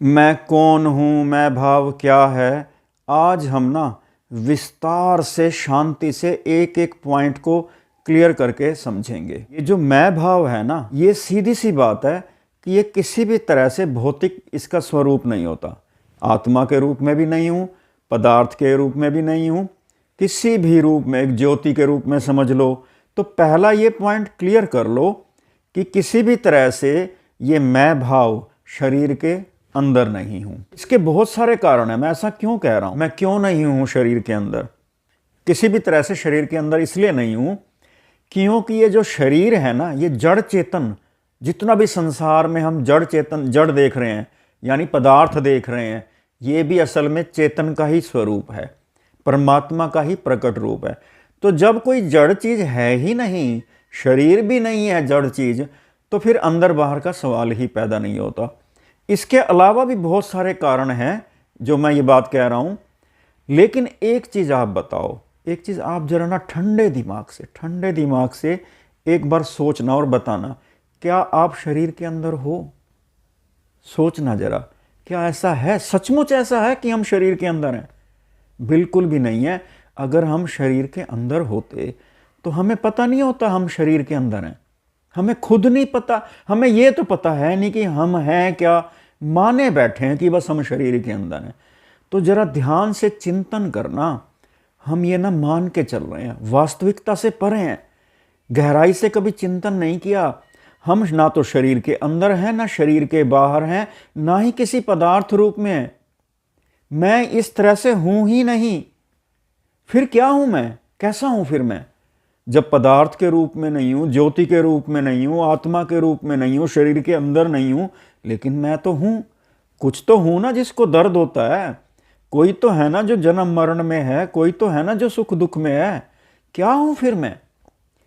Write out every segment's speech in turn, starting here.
मैं कौन हूँ, मैं भाव क्या है। आज हम ना विस्तार से शांति से एक एक पॉइंट को क्लियर करके समझेंगे। ये जो मैं भाव है ना, ये सीधी सी बात है कि ये किसी भी तरह से भौतिक इसका स्वरूप नहीं होता। आत्मा के रूप में भी नहीं हूँ, पदार्थ के रूप में भी नहीं हूँ, किसी भी रूप में, एक ज्योति के रूप में समझ लो। तो पहला ये पॉइंट क्लियर कर लो कि किसी भी तरह से ये मैं भाव शरीर के अंदर नहीं हूं। इसके बहुत सारे कारण हैं। मैं ऐसा क्यों कह रहा हूं, मैं क्यों नहीं हूं शरीर के अंदर, किसी भी तरह से शरीर के अंदर इसलिए नहीं हूं क्योंकि ये जो शरीर है ना, ये जड़ चेतन, जितना भी संसार में हम जड़ चेतन जड़ देख रहे हैं, यानी पदार्थ देख रहे हैं, ये भी असल में चेतन का ही स्वरूप है, परमात्मा का ही प्रकट रूप है। तो जब कोई जड़ चीज है ही नहीं, शरीर भी नहीं है जड़ चीज, तो फिर अंदर बाहर का सवाल ही पैदा नहीं होता। इसके अलावा भी बहुत सारे कारण हैं जो मैं ये बात कह रहा हूं। लेकिन एक चीज आप बताओ, एक चीज आप जरा ना ठंडे दिमाग से एक बार सोचना और बताना, क्या आप शरीर के अंदर हो? सोचना जरा, क्या ऐसा है, सचमुच ऐसा है कि हम शरीर के अंदर हैं? बिल्कुल भी नहीं है। अगर हम शरीर के अंदर होते तो हमें पता नहीं होता हम शरीर के अंदर हैं। हमें खुद नहीं पता, हमें ये तो पता है नहीं कि हम हैं क्या, माने बैठे हैं कि बस हम शरीर के अंदर हैं। तो जरा ध्यान से चिंतन करना, हम ये ना मान के चल रहे हैं, वास्तविकता से परे हैं, गहराई से कभी चिंतन नहीं किया। हम ना तो शरीर के अंदर हैं, ना शरीर के बाहर हैं, ना ही किसी पदार्थ रूप में हैं। मैं इस तरह से हूं ही नहीं। फिर क्या हूं मैं, कैसा हूं फिर मैं? जब पदार्थ के रूप में नहीं हूं, ज्योति के रूप में नहीं हूं, आत्मा के रूप में नहीं हूं, शरीर के अंदर नहीं हूं, लेकिन मैं तो हूं। कुछ तो हूं ना जिसको दर्द होता है, कोई तो है ना जो जन्म मरण में है, कोई तो है ना जो सुख दुख में है। क्या हूं फिर मैं?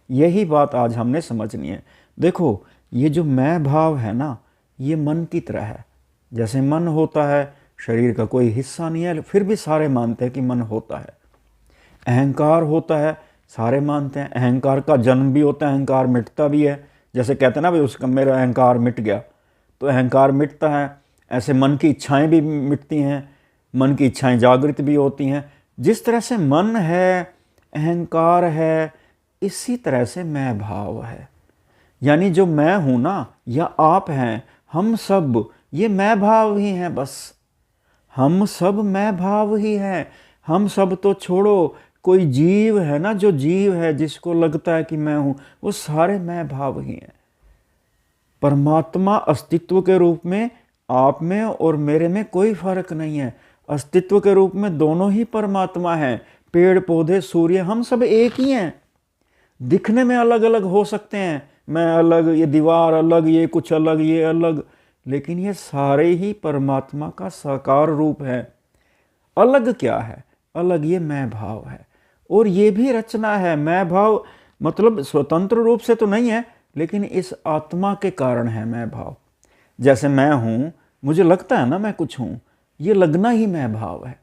यही बात आज हमने समझनी है। देखो, ये जो मैं भाव है ना, ये मन की तरह है। जैसे मन होता है, शरीर का कोई हिस्सा नहीं है, फिर भी सारे मानते हैं कि मन होता है। अहंकार होता है, सारे मानते हैं। अहंकार का जन्म भी होता है, अहंकार मिटता भी है। जैसे कहते हैं ना भाई, उसका मेरा अहंकार मिट गया, तो अहंकार मिटता है। ऐसे मन की इच्छाएं भी मिटती हैं, मन की इच्छाएं जागृत भी होती हैं। जिस तरह से मन है, अहंकार है, इसी तरह से मैं भाव है। यानी जो मैं हूं ना, या आप हैं, हम सब ये मैं भाव ही हैं। बस हम सब मैं भाव ही हैं। हम सब तो छोड़ो, कोई जीव है ना, जो जीव है जिसको लगता है कि मैं हूं, वो सारे मैं भाव ही हैं। परमात्मा अस्तित्व के रूप में आप में और मेरे में कोई फर्क नहीं है। अस्तित्व के रूप में दोनों ही परमात्मा हैं। पेड़ पौधे, सूर्य, हम सब एक ही हैं। दिखने में अलग अलग हो सकते हैं, मैं अलग, ये दीवार अलग, ये कुछ अलग, ये अलग, लेकिन ये सारे ही परमात्मा का साकार रूप है। अलग क्या है? अलग ये मैं भाव है। और ये भी रचना है। मैं भाव मतलब स्वतंत्र रूप से तो नहीं है, लेकिन इस आत्मा के कारण है मैं भाव। जैसे मैं हूं, मुझे लगता है ना मैं कुछ हूं, ये लगना ही मैं भाव है।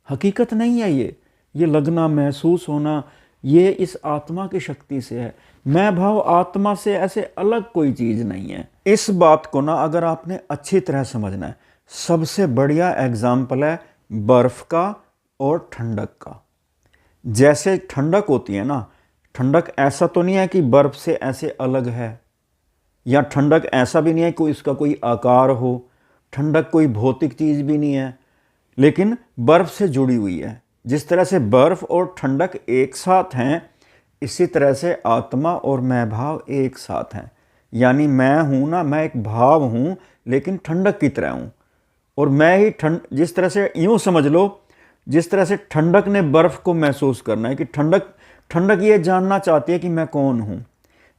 हकीकत नहीं है ये लगना, महसूस होना, ये इस आत्मा की शक्ति से है। मैं भाव आत्मा से ऐसे अलग कोई चीज नहीं है। इस बात को ना अगर आपने अच्छी तरह समझना है, सबसे बढ़िया एग्जाम्पल है बर्फ का और ठंडक का। जैसे ठंडक होती है ना, ठंडक ऐसा तो नहीं है कि बर्फ से ऐसे अलग है, या ठंडक ऐसा भी नहीं है कि इसका कोई आकार हो। ठंडक कोई भौतिक चीज भी नहीं है, लेकिन बर्फ से जुड़ी हुई है। जिस तरह से बर्फ और ठंडक एक साथ हैं, इसी तरह से आत्मा और मैं भाव एक साथ हैं। यानी मैं हूं ना, मैं एक भाव हूं, लेकिन ठंडक की तरह हूं। और मैं ही जिस तरह से, यूं समझ लो, जिस तरह से ठंडक ने बर्फ को महसूस करना है कि ठंडक ठंडक ये जानना चाहती है कि मैं कौन हूं।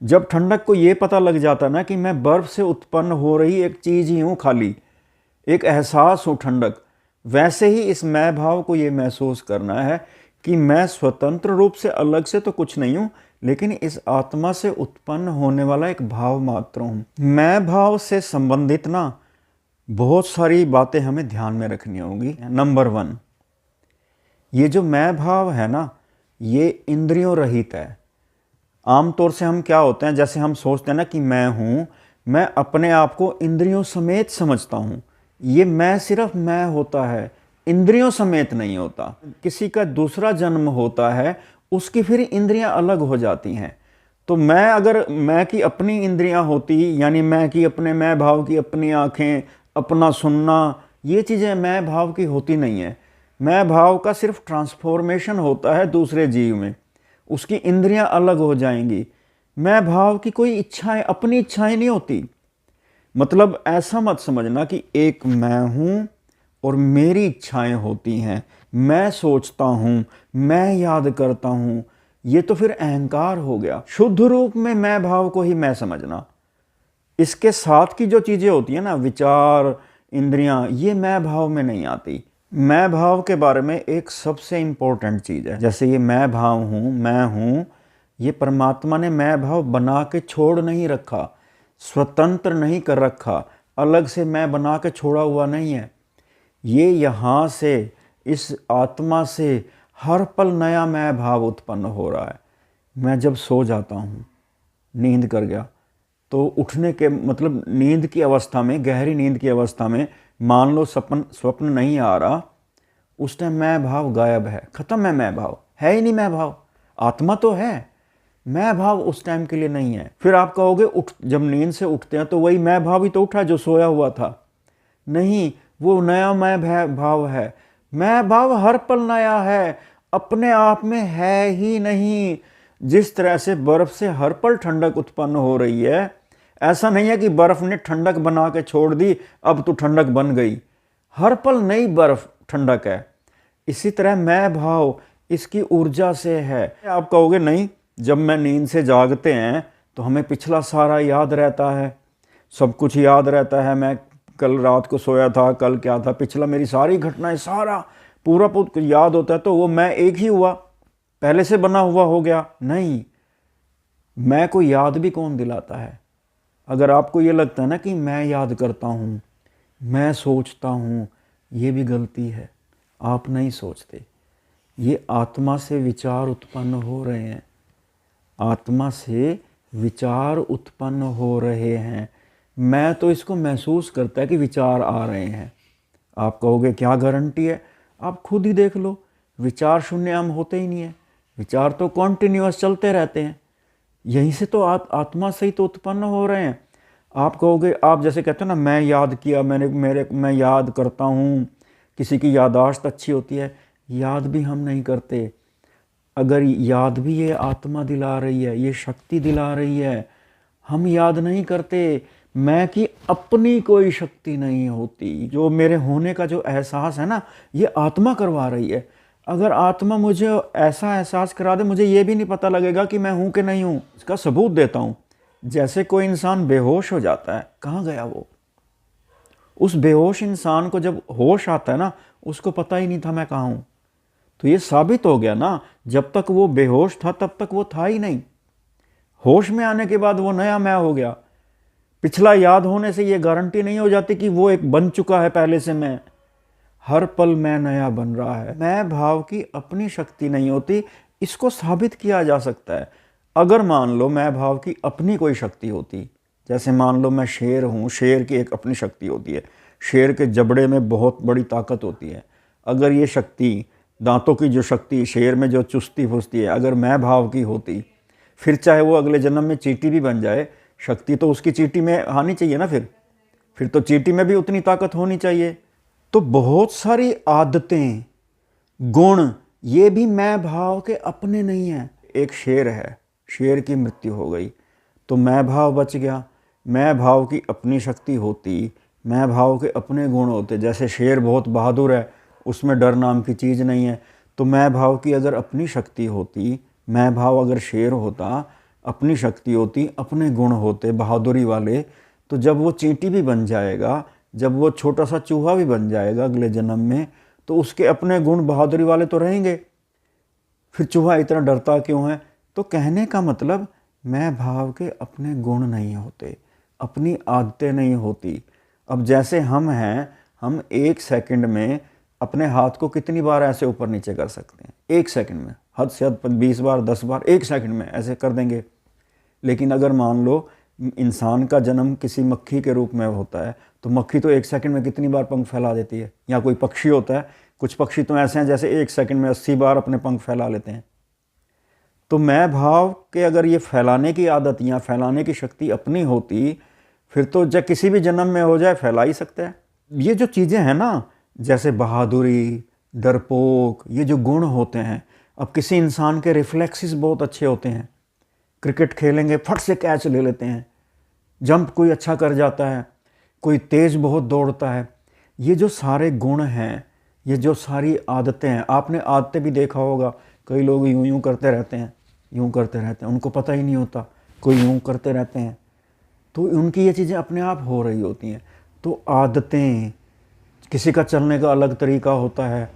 जब ठंडक को ये पता लग जाता ना कि मैं बर्फ से उत्पन्न हो रही एक चीज ही हूं, खाली एक एहसास हूं ठंडक, वैसे ही इस मैं भाव को ये महसूस करना है कि मैं स्वतंत्र रूप से अलग से तो कुछ नहीं हूं, लेकिन इस आत्मा से उत्पन्न होने वाला एक भाव मात्र हूं। मैं भाव से संबंधित ना बहुत सारी बातें हमें ध्यान में रखनी होगी। नंबर 1, ये जो मैं भाव है ना, ये इंद्रियों रहित है। आमतौर से हम क्या होते हैं, जैसे हम सोचते हैं ना कि मैं हूं, मैं अपने आप को इंद्रियों समेत समझता हूं। ये मैं सिर्फ मैं होता है, इंद्रियों समेत नहीं होता। किसी का दूसरा जन्म होता है, उसकी फिर इंद्रियां अलग हो जाती हैं। तो मैं अगर मैं की अपनी इंद्रियां होती, यानी मैं की अपने मैं भाव की अपनी आंखें, अपना सुनना, ये चीज़ें मैं भाव की होती नहीं है। मैं भाव का सिर्फ ट्रांसफॉर्मेशन होता है दूसरे जीव में, उसकी इंद्रियां अलग हो जाएंगी। मैं भाव की कोई इच्छाएं, अपनी इच्छाएं नहीं होती। मतलब ऐसा मत समझना कि एक मैं हूं और मेरी इच्छाएं होती हैं, मैं सोचता हूं, मैं याद करता हूं। ये तो फिर अहंकार हो गया। शुद्ध रूप में मैं भाव को ही मैं समझना। इसके साथ की जो चीजें होती है ना, विचार, इंद्रियां, ये मैं भाव में नहीं आती। मैं भाव के बारे में एक सबसे इंपॉर्टेंट चीज है, जैसे ये मैं भाव हूं, मैं हूं, ये परमात्मा ने मैं भाव बना के छोड़ नहीं रखा, स्वतंत्र नहीं कर रखा, अलग से मैं बना के छोड़ा हुआ नहीं है। ये यहाँ से, इस आत्मा से हर पल नया मैं भाव उत्पन्न हो रहा है। मैं जब सो जाता हूँ, नींद कर गया, तो उठने के मतलब नींद की अवस्था में, गहरी नींद की अवस्था में, मान लो स्वप्न नहीं आ रहा, उस टाइम मैं भाव गायब है, खत्म है, मैं भाव है ही नहीं। मैं भाव आत्मा तो है, मैं भाव उस टाइम के लिए नहीं है। फिर आप कहोगे उठ, जब नींद से उठते हैं तो वही मैं भाव ही तो उठा जो सोया हुआ था। नहीं, वो नया मैं भाव है। मैं भाव हर पल नया है, अपने आप में है ही नहीं। जिस तरह से बर्फ से हर पल ठंडक उत्पन्न हो रही है, ऐसा नहीं है कि बर्फ ने ठंडक बना के छोड़ दी, अब तो ठंडक बन गई। हर पल नई बर्फ ठंडक है। इसी तरह मैं भाव इसकी ऊर्जा से है। आप कहोगे नहीं, जब मैं नींद से जागते हैं तो हमें पिछला सारा याद रहता है, सब कुछ याद रहता है। मैं कल रात को सोया था, कल क्या था, पिछला मेरी सारी घटनाएं, सारा पूरा याद होता है, तो वो मैं एक ही हुआ, पहले से बना हुआ हो गया? नहीं, मैं को याद भी कौन दिलाता है? अगर आपको ये लगता है ना कि मैं याद करता हूँ, मैं सोचता हूँ, ये भी गलती है। आप नहीं सोचते, ये आत्मा से विचार उत्पन्न हो रहे हैं, आत्मा से विचार उत्पन्न हो रहे हैं। मैं तो इसको महसूस करता है कि विचार आ रहे हैं। आप कहोगे क्या गारंटी है? आप खुद ही देख लो, विचार शून्य हम होते ही नहीं है, विचार तो कॉन्टिन्यूअस चलते रहते हैं। यहीं से तो आत्मा से ही तो उत्पन्न हो रहे हैं। आप कहोगे, आप जैसे कहते हो ना, मैं याद किया, मैं याद करता हूँ, किसी की याददाश्त अच्छी होती है, याद भी हम नहीं करते। अगर याद भी ये आत्मा दिला रही है, ये शक्ति दिला रही है, हम याद नहीं करते। मैं की अपनी कोई शक्ति नहीं होती। जो मेरे होने का जो एहसास है ना, ये आत्मा करवा रही है। अगर आत्मा मुझे ऐसा एहसास करा दे, मुझे ये भी नहीं पता लगेगा कि मैं हूँ कि नहीं हूँ। इसका सबूत देता हूँ। जैसे कोई इंसान बेहोश हो जाता है, कहाँ गया वो? उस बेहोश इंसान को जब होश आता है ना, उसको पता ही नहीं था मैं कहाँ हूँ। तो ये साबित हो गया ना, जब तक वो बेहोश था तब तक वो था ही नहीं। होश में आने के बाद वो नया मैं हो गया। पिछला याद होने से ये गारंटी नहीं हो जाती कि वो एक बन चुका है पहले से मैं। हर पल मैं नया बन रहा है। मैं भाव की अपनी शक्ति नहीं होती, इसको साबित किया जा सकता है। अगर मान लो मैं भाव की अपनी कोई शक्ति होती, जैसे मान लो मैं शेर हूँ, शेर की एक अपनी शक्ति होती है, शेर के जबड़े में बहुत बड़ी ताकत होती है। अगर ये शक्ति, दांतों की जो शक्ति, शेर में जो चुस्ती फुस्ती है, अगर मैं भाव की होती, फिर चाहे वो अगले जन्म में चींटी भी बन जाए, शक्ति तो उसकी चींटी में आनी चाहिए ना। फिर तो चींटी में भी उतनी ताकत होनी चाहिए। तो बहुत सारी आदतें, गुण, ये भी मैं भाव के अपने नहीं हैं। एक शेर है, शेर की मृत्यु हो गई तो मैं भाव बच गया। मैं भाव की अपनी शक्ति होती, मैं भाव के अपने गुण होते। जैसे शेर बहुत बहादुर है, उसमें डर नाम की चीज़ नहीं है। तो मैं भाव की अगर अपनी शक्ति होती, मैं भाव अगर शेर होता, अपनी शक्ति होती, अपने गुण होते बहादुरी वाले, तो जब वो चींटी भी बन जाएगा, जब वो छोटा सा चूहा भी बन जाएगा अगले जन्म में, तो उसके अपने गुण बहादुरी वाले तो रहेंगे। फिर चूहा इतना डरता क्यों है? तो कहने का मतलब, मैं भाव के अपने गुण नहीं होते, अपनी आदतें नहीं होती। अब जैसे हम हैं, हम एक सेकंड में अपने हाथ को कितनी बार ऐसे ऊपर नीचे कर सकते हैं? एक सेकंड में, हद से हद 20 बार, 10 बार, एक सेकंड में ऐसे कर देंगे। लेकिन अगर मान लो इंसान का जन्म किसी मक्खी के रूप में होता है, तो मक्खी तो 1 सेकंड में कितनी बार पंख फैला देती है। या कोई पक्षी होता है, कुछ पक्षी तो ऐसे हैं जैसे 1 सेकंड में 80 बार अपने पंख फैला लेते हैं। तो मैं भाव के अगर ये फैलाने की आदत या फैलाने की शक्ति अपनी होती, फिर तो जब किसी भी जन्म में हो जाए फैला ही सकते हैं। ये जो चीज़ें हैं ना, जैसे बहादुरी, डरपोक, ये जो गुण होते हैं, अब किसी इंसान के रिफ्लेक्सेस बहुत अच्छे होते हैं, क्रिकेट खेलेंगे फट से कैच ले लेते हैं, जंप कोई अच्छा कर जाता है, कोई तेज बहुत दौड़ता है। ये जो सारे गुण हैं, ये जो सारी आदतें हैं, आपने आदतें भी देखा होगा, कई लोग यूं यूं करते रहते हैं, यूं करते रहते हैं, उनको पता ही नहीं होता, कोई यूं करते रहते हैं, तो उनकी ये चीज़ें अपने आप हो रही होती हैं। तो आदतें, किसी का चलने का अलग तरीका होता है,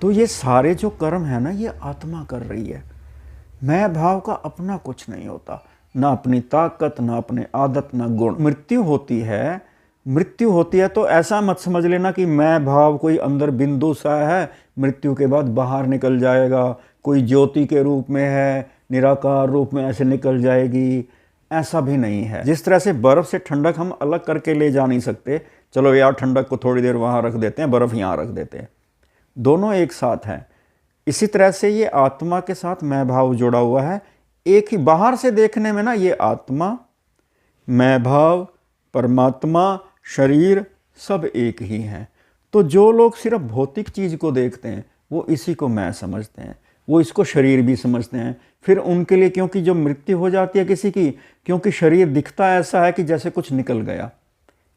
तो ये सारे जो कर्म है ना, ये आत्मा कर रही है। मैं भाव का अपना कुछ नहीं होता, ना अपनी ताकत, ना अपने आदत, ना गुण। मृत्यु होती है तो ऐसा मत समझ लेना कि मैं भाव कोई अंदर बिंदु सा है, मृत्यु के बाद बाहर निकल जाएगा, कोई ज्योति के रूप में है, निराकार रूप में ऐसे निकल जाएगी, ऐसा भी नहीं है। जिस तरह से बर्फ़ से ठंडक हम अलग करके ले जा नहीं सकते, चलो यार ठंडक को थोड़ी देर वहाँ रख देते हैं, बर्फ़ यहाँ रख देते हैं, दोनों एक साथ हैं। इसी तरह से ये आत्मा के साथ मैं भाव जुड़ा हुआ है। एक ही बाहर से देखने में ना, ये आत्मा, मैं भाव, परमात्मा, शरीर सब एक ही हैं। तो जो लोग सिर्फ भौतिक चीज़ को देखते हैं, वो इसी को मैं समझते हैं, वो इसको शरीर भी समझते हैं। फिर उनके लिए, क्योंकि जो मृत्यु हो जाती है किसी की, क्योंकि शरीर दिखता ऐसा है कि जैसे कुछ निकल गया,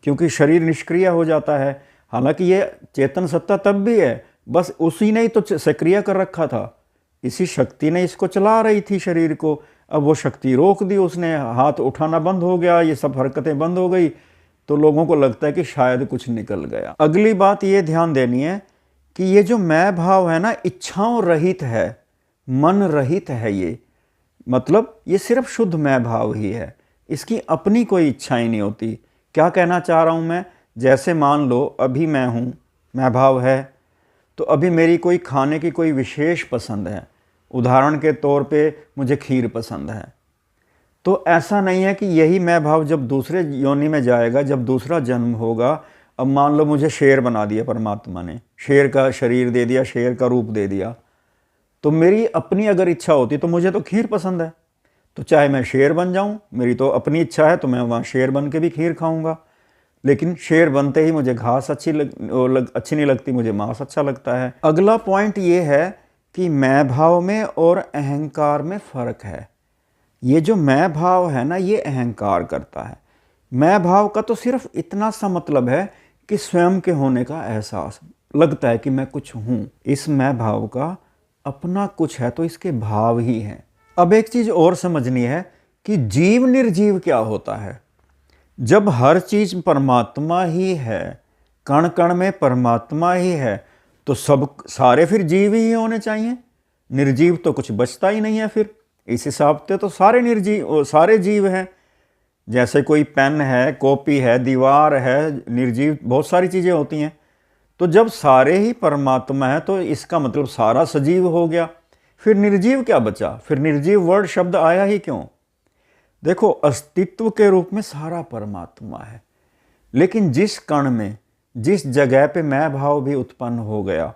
क्योंकि शरीर निष्क्रिय हो जाता है। हालांकि ये चेतन सत्ता तब भी है, बस उसी ने ही तो सक्रिय कर रखा था, इसी शक्ति ने इसको चला रही थी शरीर को। अब वो शक्ति रोक दी उसने, हाथ उठाना बंद हो गया, ये सब हरकतें बंद हो गई, तो लोगों को लगता है कि शायद कुछ निकल गया। अगली बात ये ध्यान देनी है कि ये जो मैं भाव है ना, इच्छाओं रहित है, मन रहित है। ये मतलब ये सिर्फ शुद्ध मैं भाव ही है, इसकी अपनी कोई इच्छाएं नहीं होती। क्या कहना चाह रहा हूँ मैं, जैसे मान लो अभी मैं हूँ, मैं भाव है, तो अभी मेरी कोई खाने की कोई विशेष पसंद है, उदाहरण के तौर पे मुझे खीर पसंद है, तो ऐसा नहीं है कि यही मैं भाव जब दूसरे योनि में जाएगा, जब दूसरा जन्म होगा, अब मान लो मुझे शेर बना दिया परमात्मा ने, शेर का शरीर दे दिया, शेर का रूप दे दिया, तो मेरी अपनी अगर इच्छा होती तो मुझे तो खीर पसंद है, तो चाहे मैं शेर बन जाऊं, मेरी तो अपनी इच्छा है, तो मैं वहाँ शेर बन के भी खीर खाऊंगा। लेकिन शेर बनते ही मुझे घास अच्छी नहीं लगती, मुझे मांस अच्छा लगता है। अगला पॉइंट ये है कि मैं भाव में और अहंकार में फ़र्क है। ये जो मैं भाव है ना, ये अहंकार करता है। मैं भाव का तो सिर्फ इतना सा मतलब है कि स्वयं के होने का एहसास, लगता है कि मैं कुछ हूँ। इस मैं भाव का अपना कुछ है तो इसके भाव ही हैं। अब एक चीज़ और समझनी है कि जीव निर्जीव क्या होता है। जब हर चीज़ परमात्मा ही है, कण कण में परमात्मा ही है, तो सब सारे फिर जीव ही होने चाहिए, निर्जीव तो कुछ बचता ही नहीं है। फिर इस हिसाब से तो सारे निर्जीव, सारे जीव हैं। जैसे कोई पेन है, कॉपी है, दीवार है, निर्जीव बहुत सारी चीज़ें होती हैं। तो जब सारे ही परमात्मा है तो इसका मतलब सारा सजीव हो गया, फिर निर्जीव क्या बचा? फिर निर्जीव वर्ड शब्द आया ही क्यों? देखो, अस्तित्व के रूप में सारा परमात्मा है, लेकिन जिस कण में, जिस जगह पे मैं भाव भी उत्पन्न हो गया,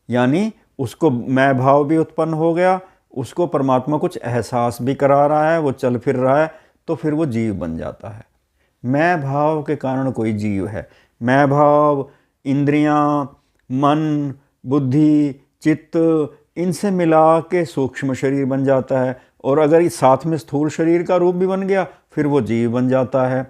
यानी उसको मैं भाव भी उत्पन्न हो गया, उसको परमात्मा कुछ एहसास भी करा रहा है, वो चल फिर रहा है, तो फिर वो जीव बन जाता है। मैं भाव के कारण कोई जीव है। मैं भाव, इंद्रियां, मन, बुद्धि, चित्त, इनसे मिला के सूक्ष्म शरीर बन जाता है, और अगर इस साथ में स्थूल शरीर का रूप भी बन गया, फिर वो जीव बन जाता है।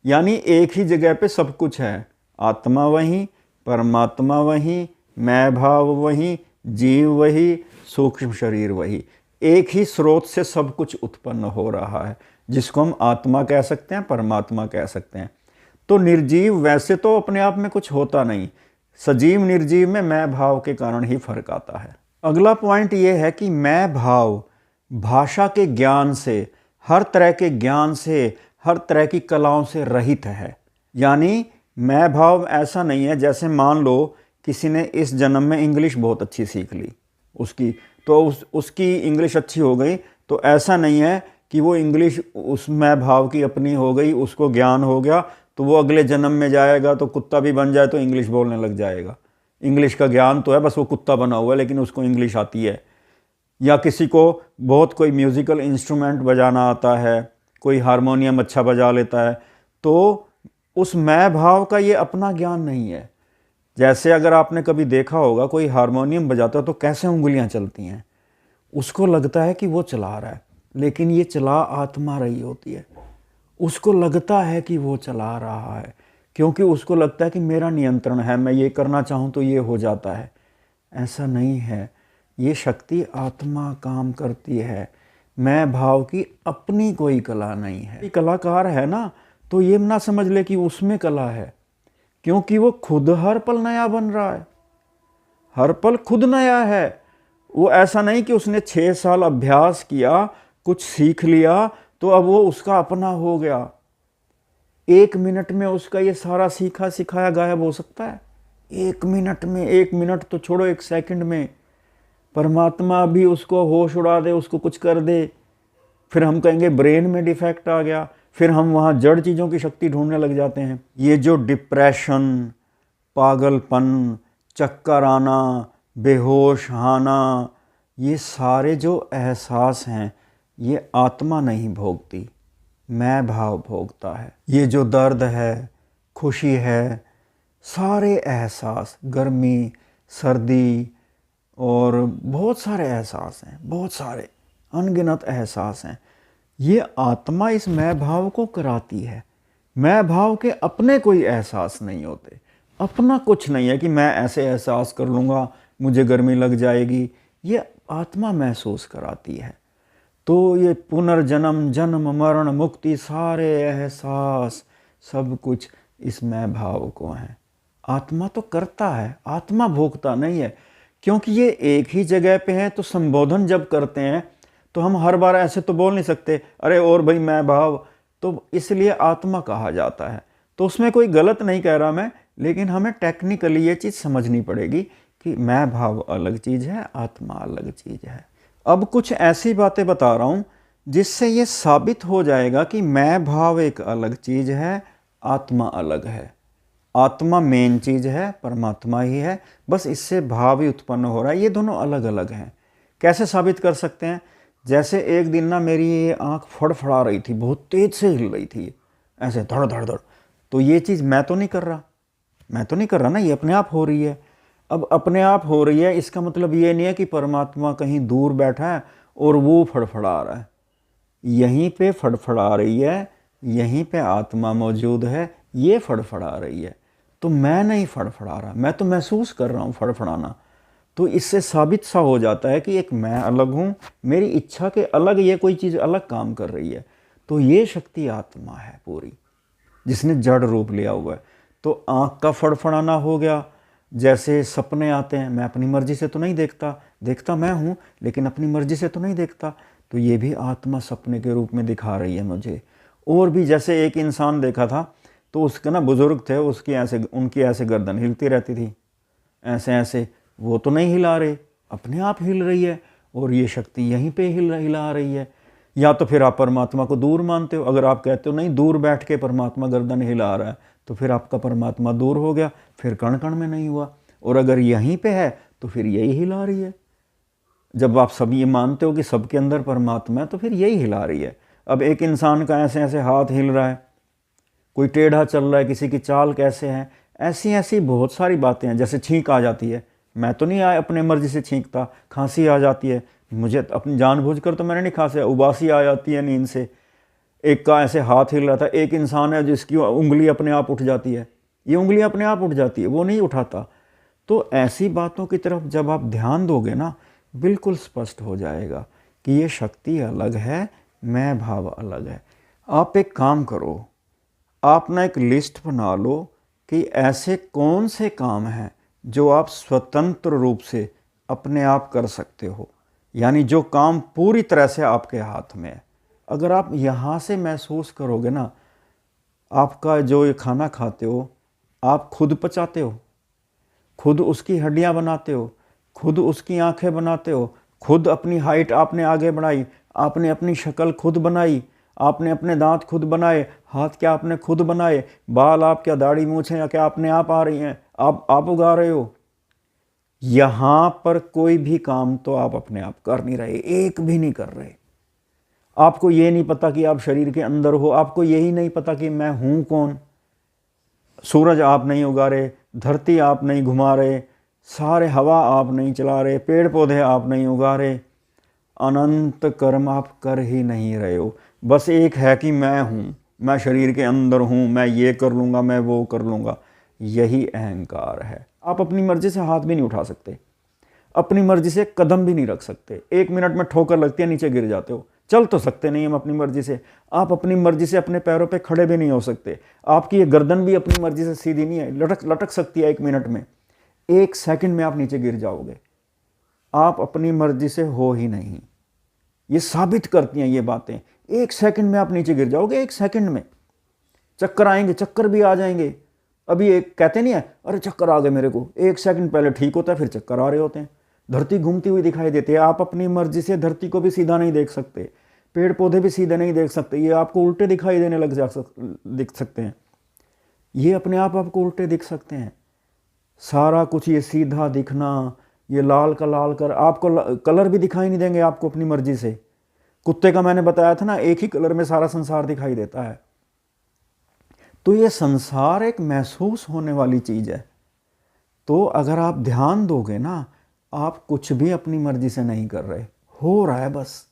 यानी एक ही जगह पे सब कुछ है, आत्मा वहीं, परमात्मा वहीं, मैं भाव वहीं, जीव वही, सूक्ष्म शरीर वही। एक ही स्रोत से सब कुछ उत्पन्न हो रहा है, जिसको हम आत्मा कह सकते हैं, परमात्मा कह सकते हैं। तो निर्जीव वैसे तो अपने आप में कुछ होता नहीं, सजीव निर्जीव में मैं भाव के कारण ही फर्क आता है। अगला पॉइंट ये है कि मैं भाव भाषा के ज्ञान से, हर तरह के ज्ञान से, हर तरह की कलाओं से रहित है। यानी मैं भाव ऐसा नहीं है जैसे मान लो किसी ने इस जन्म में इंग्लिश बहुत अच्छी सीख ली, उसकी तो उसकी इंग्लिश अच्छी हो गई, तो ऐसा नहीं है कि वो इंग्लिश उस मैं भाव की अपनी हो गई, उसको ज्ञान हो गया, तो वो अगले जन्म में जाएगा तो कुत्ता भी बन जाए तो इंग्लिश बोलने लग जाएगा। इंग्लिश का ज्ञान तो है, बस वो कुत्ता बना हुआ है लेकिन उसको इंग्लिश आती है। या किसी को बहुत कोई म्यूज़िकल इंस्ट्रूमेंट बजाना आता है, कोई हारमोनियम अच्छा बजा लेता है, तो उस मैं भाव का ये अपना ज्ञान नहीं है। जैसे अगर आपने कभी देखा होगा कोई हारमोनियम बजाता है तो कैसे उंगलियां चलती हैं, उसको लगता है कि वो चला रहा है, लेकिन ये चला आत्मा रही होती है। उसको लगता है कि वो चला रहा है क्योंकि उसको लगता है कि मेरा नियंत्रण है, मैं ये करना चाहूँ तो ये हो जाता है। ऐसा नहीं है, ये शक्ति आत्मा काम करती है। मैं भाव की अपनी कोई कला नहीं है। कलाकार है ना, तो ये ना समझ ले कि उसमें कला है, क्योंकि वो खुद हर पल नया बन रहा है, हर पल खुद नया है। वो ऐसा नहीं कि उसने 6 साल अभ्यास किया, कुछ सीख लिया तो अब वो उसका अपना हो गया। 1 मिनट में उसका ये सारा सीखा सिखाया गायब हो सकता है? 1 मिनट में, 1 मिनट तो छोड़ो, 1 सेकंड में परमात्मा भी उसको होश उड़ा दे, उसको कुछ कर दे, फिर हम कहेंगे ब्रेन में डिफेक्ट आ गया, फिर हम वहाँ जड़ चीज़ों की शक्ति ढूंढने लग जाते हैं। ये जो डिप्रेशन, पागलपन, चक्कर आना, बेहोश आना, ये सारे जो एहसास हैं ये आत्मा नहीं भोगती, मैं भाव भोगता है। ये जो दर्द है, खुशी है, सारे एहसास, गर्मी, सर्दी और बहुत सारे एहसास हैं, बहुत सारे अनगिनत एहसास हैं, ये आत्मा इस मैं भाव को कराती है। मैं भाव के अपने कोई एहसास नहीं होते, अपना कुछ नहीं है कि मैं ऐसे एहसास कर लूँगा मुझे गर्मी लग जाएगी, ये आत्मा महसूस कराती है। तो ये पुनर्जन्म, जन्म, मरण, मुक्ति, सारे एहसास, सब कुछ इस मैं भाव को हैं। आत्मा तो करता है, आत्मा भोगता नहीं है, क्योंकि ये एक ही जगह पे है। तो संबोधन जब करते हैं तो हम हर बार ऐसे तो बोल नहीं सकते, अरे और भाई मैं भाव, तो इसलिए आत्मा कहा जाता है। तो उसमें कोई गलत नहीं कह रहा मैं, लेकिन हमें टेक्निकली ये चीज़ समझनी पड़ेगी कि मैं भाव अलग चीज़ है, आत्मा अलग चीज़ है। अब कुछ ऐसी बातें बता रहा हूँ जिससे ये साबित हो जाएगा कि मैं भाव एक अलग चीज़ है, आत्मा अलग है। आत्मा मेन चीज़ है, परमात्मा ही है, बस इससे भाव ही उत्पन्न हो रहा है, ये दोनों अलग अलग हैं। कैसे साबित कर सकते हैं? जैसे एक दिन ना मेरी ये आँख फड़फड़ा रही थी, बहुत तेज़ से हिल रही थी, ऐसे धड़ धड़ धड़। तो ये चीज़ मैं तो नहीं कर रहा, मैं तो नहीं कर रहा ना, ये अपने आप हो रही है। अब अपने आप हो रही है, इसका मतलब ये नहीं है कि परमात्मा कहीं दूर बैठा है और वो फड़फड़ा रहा है। यहीं पे फड़फड़ा रही है, यहीं पे आत्मा मौजूद है, ये फड़फड़ा रही है। तो मैं नहीं फड़फड़ा रहा, मैं तो महसूस कर रहा हूँ फड़फड़ाना। तो इससे साबित सा हो जाता है कि एक मैं अलग हूँ, मेरी इच्छा के अलग ये कोई चीज़ अलग काम कर रही है। तो ये शक्ति आत्मा है पूरी, जिसने जड़ रूप लिया हुआ है। तो आँख का फड़फड़ाना हो गया, जैसे सपने आते हैं, मैं अपनी मर्जी से तो नहीं देखता, देखता मैं हूँ लेकिन अपनी मर्जी से तो नहीं देखता, तो ये भी आत्मा सपने के रूप में दिखा रही है मुझे। और भी जैसे एक इंसान देखा था, तो उसके ना बुज़ुर्ग थे, उसकी ऐसे उनकी ऐसे गर्दन हिलती रहती थी, ऐसे ऐसे, वो तो नहीं हिला रहे, अपने आप हिल रही है, और ये शक्ति यहीं पे हिला रही है। या तो फिर आप परमात्मा को दूर मानते हो, अगर आप कहते हो नहीं दूर बैठ के परमात्मा गर्दन हिला रहा है, तो फिर आपका परमात्मा दूर हो गया, फिर कण कण में नहीं हुआ। और अगर यहीं पे है तो फिर यही हिला रही है। जब आप सब ये मानते हो कि सबके अंदर परमात्मा है, तो फिर यही हिला रही है। अब एक इंसान का ऐसे ऐसे हाथ हिल रहा है, कोई टेढ़ा चल रहा है, किसी की चाल कैसे है, ऐसी ऐसी बहुत सारी बातें हैं। जैसे छींक आ जाती है, मैं तो नहीं अपने मर्जी से छींकता, खांसी आ जाती है, मुझे अपनी जानबूझकर तो मैंने नहीं खांसी, उबासी आ जाती है नींद से। एक का ऐसे हाथ हिल रहा था, एक इंसान है जिसकी उंगली अपने आप उठ जाती है, ये उंगली अपने आप उठ जाती है, वो नहीं उठाता। तो ऐसी बातों की तरफ जब आप ध्यान दोगे ना, बिल्कुल स्पष्ट हो जाएगा कि ये शक्ति अलग है, मैं भाव अलग है। आप एक काम करो, आप ना एक लिस्ट बना लो कि ऐसे कौन से काम हैं जो आप स्वतंत्र रूप से अपने आप कर सकते हो, यानी जो काम पूरी तरह से आपके हाथ में है। अगर आप यहाँ से महसूस करोगे ना, आपका जो ये खाना खाते हो आप खुद पचाते हो, खुद उसकी हड्डियाँ बनाते हो, खुद उसकी आंखें बनाते हो, खुद अपनी हाइट आपने आगे बढ़ाई, आपने अपनी शक्ल खुद बनाई, आपने अपने दांत खुद बनाए, हाथ क्या आपने खुद बनाए, बाल आप क्या, दाढ़ी मूछें या क्या अपने आप आ रही हैं, आप उगा रहे हो। यहां पर कोई भी काम तो आप अपने आप कर नहीं रहे, एक भी नहीं कर रहे। आपको ये नहीं पता कि आप शरीर के अंदर हो, आपको यही नहीं पता कि मैं हूं कौन। सूरज आप नहीं उगा रहे, धरती आप नहीं घुमा रहे, सारे हवा आप नहीं चला रहे, पेड़ पौधे आप नहीं उगा रहे, अनंत कर्म आप कर ही नहीं रहे हो। बस एक है कि मैं हूँ, मैं शरीर के अंदर हूँ, मैं ये कर लूँगा, मैं वो कर लूँगा। यही अहंकार है। आप अपनी मर्जी से हाथ भी नहीं उठा सकते, अपनी मर्जी से कदम भी नहीं रख सकते। 1 मिनट में ठोकर लगती है, नीचे गिर जाते हो। चल तो सकते नहीं हम अपनी मर्जी से, आप अपनी मर्जी से अपने पैरों पे खड़े भी नहीं हो सकते। आपकी ये गर्दन भी अपनी मर्जी से सीधी नहीं है, लटक सकती है 1 मिनट में। 1 सेकंड में आप नीचे गिर जाओगे। आप अपनी मर्जी से हो ही नहीं। ये साबित करती हैं ये बातें। 1 सेकंड में आप नीचे गिर जाओगे, 1 सेकंड में। चक्कर आएंगे, चक्कर भी आ जाएंगे। अभी एक कहते नहीं है, अरे चक्कर आ गए मेरे को, 1 सेकंड पहले ठीक होता है, फिर चक्कर आ रहे होते हैं। धरती घूमती हुई दिखाई देती है। आप अपनी मर्जी से धरती को भी सीधा नहीं देख सकते, पेड़ पौधे भी सीधे नहीं देख सकते, ये आपको उल्टे दिखाई देने दिख सकते हैं। ये अपने आप आपको उल्टे दिख सकते हैं। सारा कुछ ये सीधा दिखना, ये लाल का लाल कर, आपको कलर भी दिखाई नहीं देंगे आपको अपनी मर्जी से। कुत्ते का मैंने बताया था ना, एक ही कलर में सारा संसार दिखाई देता है। तो ये संसार एक महसूस होने वाली चीज है। तो अगर आप ध्यान दोगे ना, आप कुछ भी अपनी मर्जी से नहीं कर रहे, हो रहा है, बस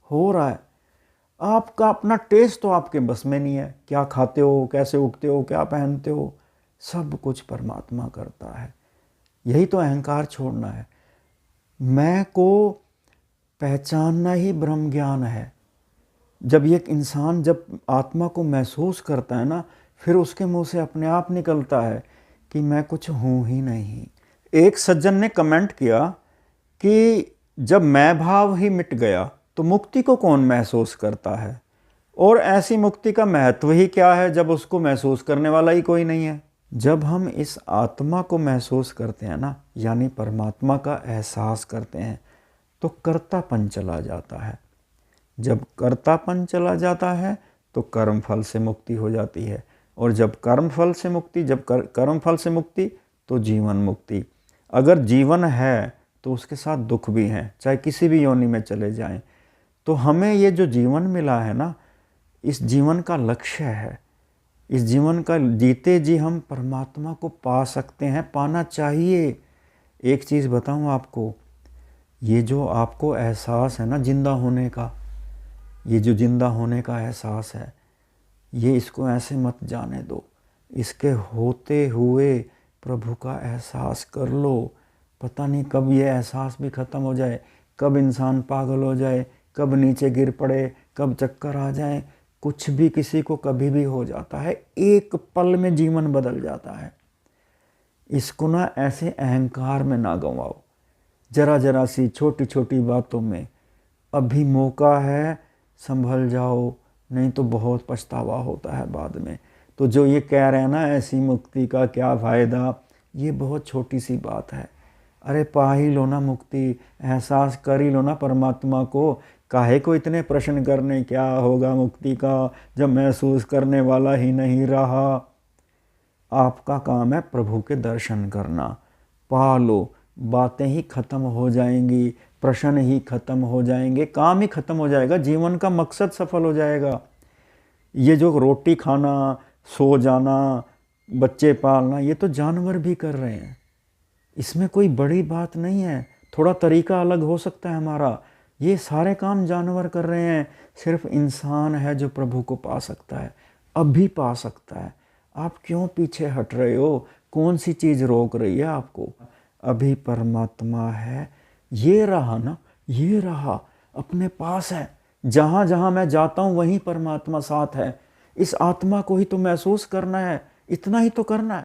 हो रहा है। आपका अपना टेस्ट तो आपके बस में नहीं है। क्या खाते हो, कैसे उठते हो, क्या पहनते हो, सब कुछ परमात्मा करता है। यही तो अहंकार छोड़ना है। मैं को पहचानना ही ब्रह्म ज्ञान है। जब ये इंसान जब आत्मा को महसूस करता है ना, फिर उसके मुंह से अपने आप निकलता है कि मैं कुछ हूं ही नहीं। एक सज्जन ने कमेंट किया कि जब मैं भाव ही मिट गया तो मुक्ति को कौन महसूस करता है, और ऐसी मुक्ति का महत्व ही क्या है जब उसको महसूस करने वाला ही कोई नहीं है। जब हम इस आत्मा को महसूस करते हैं ना, यानी परमात्मा का एहसास करते हैं, तो कर्तापन चला जाता है। जब कर्तापन चला जाता है तो कर्म फल से मुक्ति हो जाती है, और जब कर्म फल से मुक्ति, जब कर्म फल से मुक्ति तो जीवन मुक्ति। अगर जीवन है तो उसके साथ दुख भी हैं, चाहे किसी भी योनि में चले जाएं। तो हमें ये जो जीवन मिला है ना, इस जीवन का लक्ष्य है। इस जीवन का जीते जी हम परमात्मा को पा सकते हैं, पाना चाहिए। एक चीज़ बताऊं आपको, ये जो आपको एहसास है ना जिंदा होने का, ये जो जिंदा होने का एहसास है, ये इसको ऐसे मत जाने दो। इसके होते हुए प्रभु का एहसास कर लो। पता नहीं कब ये एहसास भी ख़त्म हो जाए, कब इंसान पागल हो जाए, कब नीचे गिर पड़े, कब चक्कर आ जाए। कुछ भी किसी को कभी भी हो जाता है, एक पल में जीवन बदल जाता है। इसको ना ऐसे अहंकार में ना गंवाओ, जरा जरा सी छोटी छोटी बातों में। अभी मौका है, संभल जाओ, नहीं तो बहुत पछतावा होता है बाद में। तो जो ये कह रहे हैं ना ऐसी मुक्ति का क्या फ़ायदा, ये बहुत छोटी सी बात है। अरे पा ही लो ना मुक्ति, एहसास कर ही लो ना परमात्मा को। काहे को इतने प्रश्न करने, क्या होगा मुक्ति का जब महसूस करने वाला ही नहीं रहा। आपका काम है प्रभु के दर्शन करना। पा लो, बातें ही ख़त्म हो जाएंगी, प्रश्न ही ख़त्म हो जाएंगे, काम ही ख़त्म हो जाएगा, जीवन का मकसद सफल हो जाएगा। ये जो रोटी खाना, सो जाना, बच्चे पालना, ये तो जानवर भी कर रहे हैं। इसमें कोई बड़ी बात नहीं है। थोड़ा तरीका अलग हो सकता है हमारा, ये सारे काम जानवर कर रहे हैं। सिर्फ इंसान है जो प्रभु को पा सकता है, अभी पा सकता है। आप क्यों पीछे हट रहे हो? कौन सी चीज़ रोक रही है आपको? अभी परमात्मा है, ये रहा ना, ये रहा, अपने पास है। जहाँ जहाँ मैं जाता हूँ वहीं परमात्मा साथ है। इस आत्मा को ही तो महसूस करना है, इतना ही तो करना है।